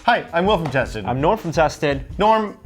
Hi, I'm Will from Tested. I'm Norm from Tested. Norm,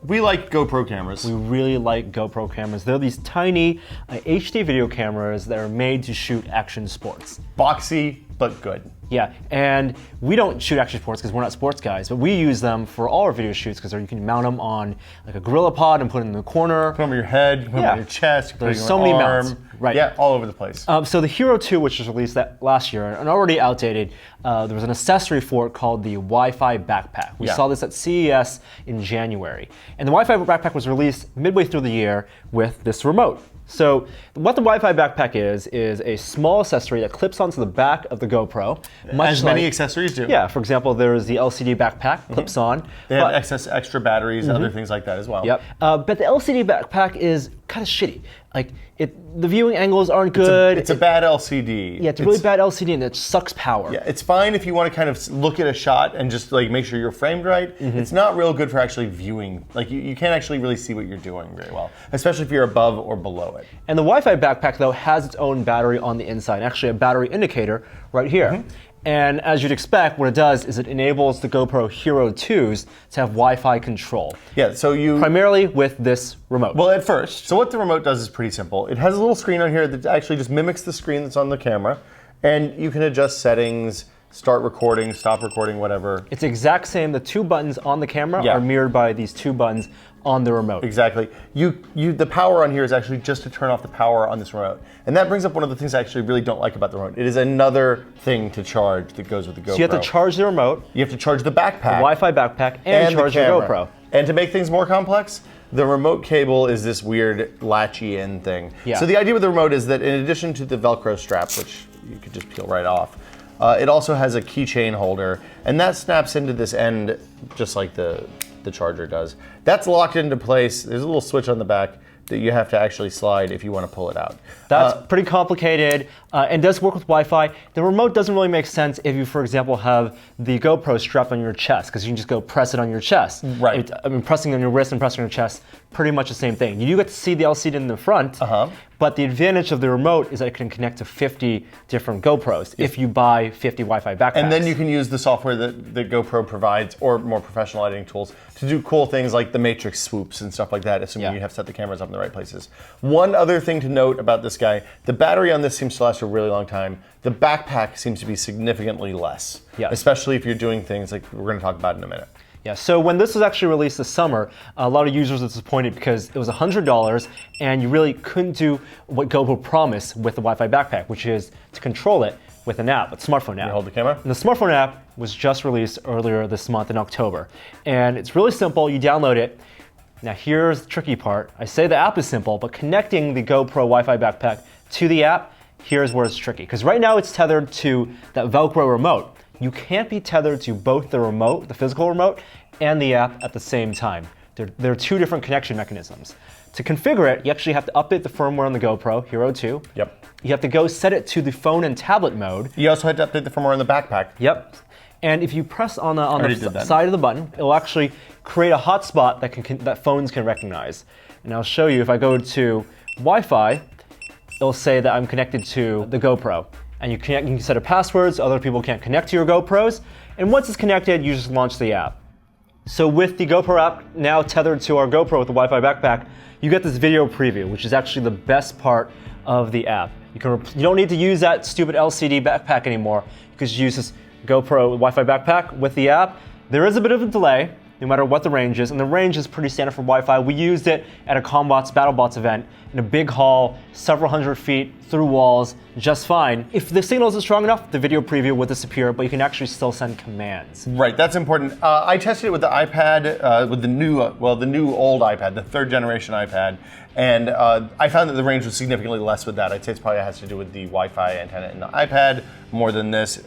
we like GoPro cameras. We really like GoPro cameras. They're these tiny HD video cameras that are made to shoot action sports. Boxy, but good. Yeah, and we don't shoot action sports because we're not sports guys, but we use them for all our video shoots because you can mount them on like a Gorilla Pod and put it in the corner. Put them on your head, put them on your chest, there's so many mounts. Right. Yeah, all over the place. So the Hero 2, which was released last year and already outdated, there was an accessory for it called the Wi-Fi BacPac. We saw this at CES in January. And the Wi-Fi BacPac was released midway through the year with this remote. So what the Wi-Fi BacPac is a small accessory that clips onto the back of the GoPro. As many accessories do. Yeah, for example, there's the LCD backpack, clips on. They have extra batteries, other things like that as well. Yep. But the LCD backpack is kind of shitty. Like, the viewing angles aren't good. It's a bad LCD. Yeah, it's a really bad LCD and it sucks power. Yeah, it's fine if you want to kind of look at a shot and just like make sure you're framed right. It's not real good for actually viewing. Like you can't actually really see what you're doing very well, especially if you're above or below it. And the Wi-Fi BacPac though has its own battery on the inside, actually a battery indicator right here. And as you'd expect, what it does is it enables the GoPro Hero 2s to have Wi-Fi control. Yeah, so you... Primarily with this remote. Well, at first. So what the remote does is pretty simple. It has a little screen on here that actually just mimics the screen that's on the camera. And you can adjust settings, start recording, stop recording, whatever. It's exact same. The two buttons on the camera are mirrored by these two buttons on the remote. Exactly. The power on here is actually just to turn off the power on this remote. And that brings up one of the things I actually really don't like about the remote. It is another thing to charge that goes with the GoPro. So you have to charge the remote. You have to charge the backpack. The Wi-Fi BacPac and charge your GoPro. And to make things more complex, the remote cable is this weird latchy in thing. Yeah. So the idea with the remote is that in addition to the Velcro strap, which you could just peel right off, it also has a keychain holder, and that snaps into this end just like the charger does. That's locked into place. There's a little switch on the back that you have to actually slide if you want to pull it out. That's pretty complicated and does work with Wi-Fi. The remote doesn't really make sense if you, for example, have the GoPro strapped on your chest, because you can just go press it on your chest. Right. I mean, pressing on your wrist and pressing on your chest, pretty much the same thing. You do get to see the LCD in the front, but the advantage of the remote is that it can connect to 50 different GoPros if you buy 50 Wi-Fi BacPacs. And then you can use the software that GoPro provides, or more professional editing tools, to do cool things like the matrix swoops and stuff like that, assuming you have set the cameras up in the right places. One other thing to note about this guy, the battery on this seems to last a really long time. The backpack seems to be significantly less, especially if you're doing things like we're going to talk about in a minute. Yeah, so when this was actually released this summer, a lot of users were disappointed because it was $100 and you really couldn't do what GoPro promised with the Wi-Fi BacPac, which is to control it with an app, a smartphone app. You hold the camera? And the smartphone app was just released earlier this month in October. And it's really simple, you download it. Now here's the tricky part. I say the app is simple, but connecting the GoPro Wi-Fi BacPac to the app, here's where it's tricky. Because right now it's tethered to that Velcro remote. You can't be tethered to both the remote, the physical remote, and the app at the same time. There are two different connection mechanisms. To configure it, you actually have to update the firmware on the GoPro Hero 2. Yep. You have to go set it to the phone and tablet mode. You also had to update the firmware on the backpack. Yep. And if you press on the side of the button, it will actually create a hotspot that phones can recognize. And I'll show you, if I go to Wi-Fi, it'll say that I'm connected to the GoPro. And you can set a password so other people can't connect to your GoPros. And once it's connected, you just launch the app. So with the GoPro app now tethered to our GoPro with the Wi-Fi BacPac, you get this video preview, which is actually the best part of the app. You don't need to use that stupid LCD backpack anymore. You can just use this GoPro Wi-Fi BacPac with the app. There is a bit of a delay, no matter what the range is, and the range is pretty standard for Wi-Fi. We used it at a Combots BattleBots event in a big hall, several hundred feet, through walls, just fine. If the signal isn't strong enough, the video preview will disappear, but you can actually still send commands. Right, that's important. I tested it with the iPad, with the new old iPad, the third generation iPad, and I found that the range was significantly less with that. I'd say it probably has to do with the Wi-Fi antenna in the iPad more than this.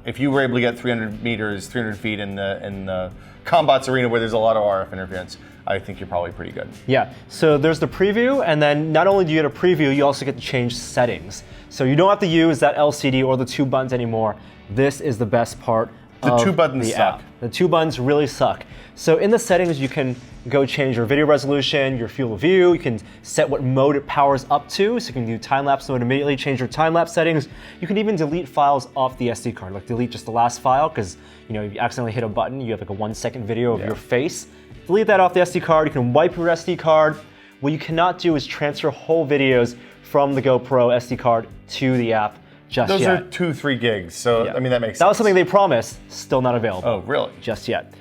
If you were able to get 300 feet in the Combots arena where there's a lot of RF interference, I think you're probably pretty good. Yeah, so there's the preview, and then not only do you get a preview, you also get to change settings. So you don't have to use that LCD or the two buttons anymore. This is the best part The two buttons suck. The two buttons really suck. So in the settings, you can go change your video resolution, your field of view. You can set what mode it powers up to. So you can do time-lapse mode immediately, change your time-lapse settings. You can even delete files off the SD card, like delete just the last file, because if you accidentally hit a button, you have like a 1-second video of your face. Delete that off the SD card. You can wipe your SD card. What you cannot do is transfer whole videos from the GoPro SD card to the app just yet. yet. Those are 2-3 gigs, so I mean that makes sense. That was something they promised, still not available. Oh, really? Just yet.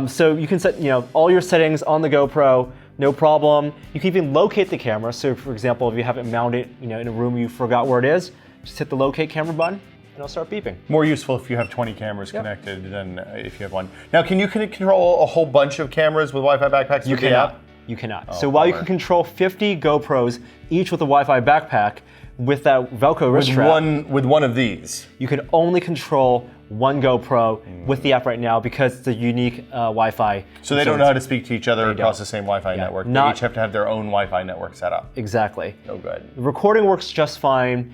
So you can set all your settings on the GoPro, no problem. You can even locate the camera. So for example, if you have it mounted in a room you forgot where it is, just hit the locate camera button and it'll start beeping. More useful if you have 20 cameras connected than if you have one. Now, can you control a whole bunch of cameras with Wi-Fi backpacks with the app? You cannot. So while you can control 50 GoPros, each with a Wi-Fi backpack, with that Velcro wrist strap, with one of these, you can only control one GoPro with the app right now because it's a unique Wi-Fi. So they don't know how to speak to each other across the same Wi-Fi network. They each have to have their own Wi-Fi network set up. Exactly. No good. The recording works just fine.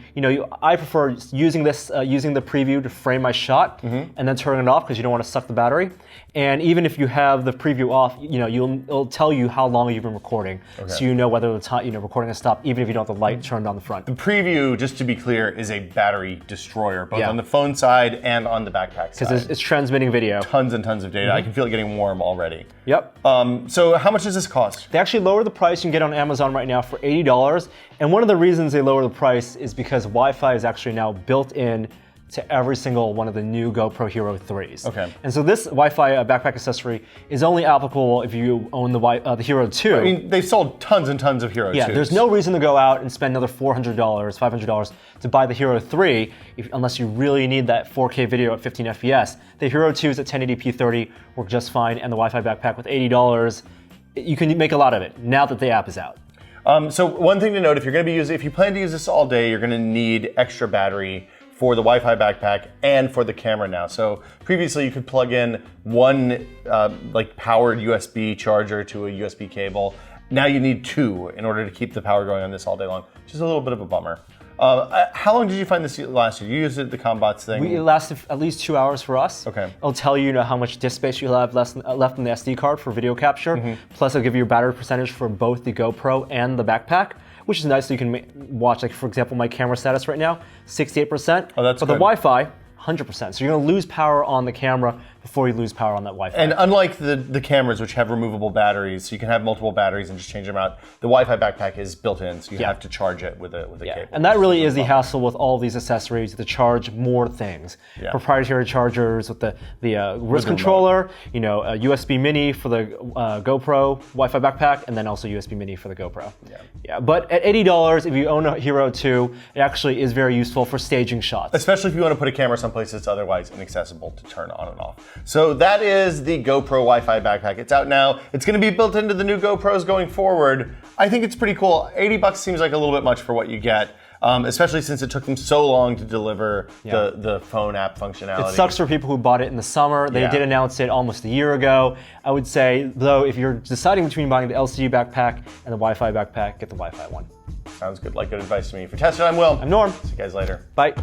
I prefer using this, using the preview to frame my shot and then turn it off because you don't want to suck the battery. And even if you have the preview off, it'll tell you how long you've been recording, so you know whether the time recording has stopped, even if you don't have the light turned on the front. The preview, just to be clear, is a battery destroyer, both on the phone side and on the backpack side. Because it's transmitting video. Tons and tons of data. I can feel it getting warm already. Yep. So how much does this cost? They actually lowered the price. You can get it on Amazon right now for $80. And one of the reasons they lowered the price is because Wi-Fi is actually now built in to every single one of the new GoPro Hero 3s. Okay. And so this Wi-Fi backpack accessory is only applicable if you own the Hero 2. I mean, they've sold tons and tons of Hero 2s. Yeah, there's no reason to go out and spend another $400, $500 to buy the Hero 3 unless you really need that 4K video at 15 FPS. The Hero 2s at 1080p 30 work just fine, and the Wi-Fi backpack with $80, you can make a lot of it now that the app is out. So one thing to note, if you plan to use this all day, you're going to need extra battery for the Wi-Fi backpack and for the camera now. So previously you could plug in one powered USB charger to a USB cable. Now you need two in order to keep the power going on this all day long, which is a little bit of a bummer. How long did you find this last year? You used it at the Combots thing? It lasted at least 2 hours for us. Okay. It'll tell you, how much disk space you have left in the SD card for video capture. Plus it'll give you a battery percentage for both the GoPro and the backpack, which is nice. So you can watch, for example, my camera status right now, 68%. Oh, that's good. But the Wi-Fi, 100%. So you're going to lose power on the camera before you lose power on that Wi-Fi. And unlike the cameras, which have removable batteries, so you can have multiple batteries and just change them out, the Wi-Fi backpack is built in, so you have to charge it with a cable. And that really is the hassle with all these accessories, to charge more things. Proprietary chargers with the wrist controller, a USB mini for the GoPro Wi-Fi backpack, and then also USB mini for the GoPro. But at $80, if you own a Hero 2, it actually is very useful for staging shots. Especially if you want to put a camera someplace that's otherwise inaccessible to turn on and off. So that is the GoPro Wi-Fi backpack. It's out now. It's going to be built into the new GoPros going forward. I think it's pretty cool. $80 seems like a little bit much for what you get, especially since it took them so long to deliver the phone app functionality. It sucks for people who bought it in the summer. They did announce it almost a year ago. I would say, though, if you're deciding between buying the LCD backpack and the Wi-Fi backpack, get the Wi-Fi one. Sounds good. Like good advice to me. For Tested, I'm Will. I'm Norm. See you guys later. Bye.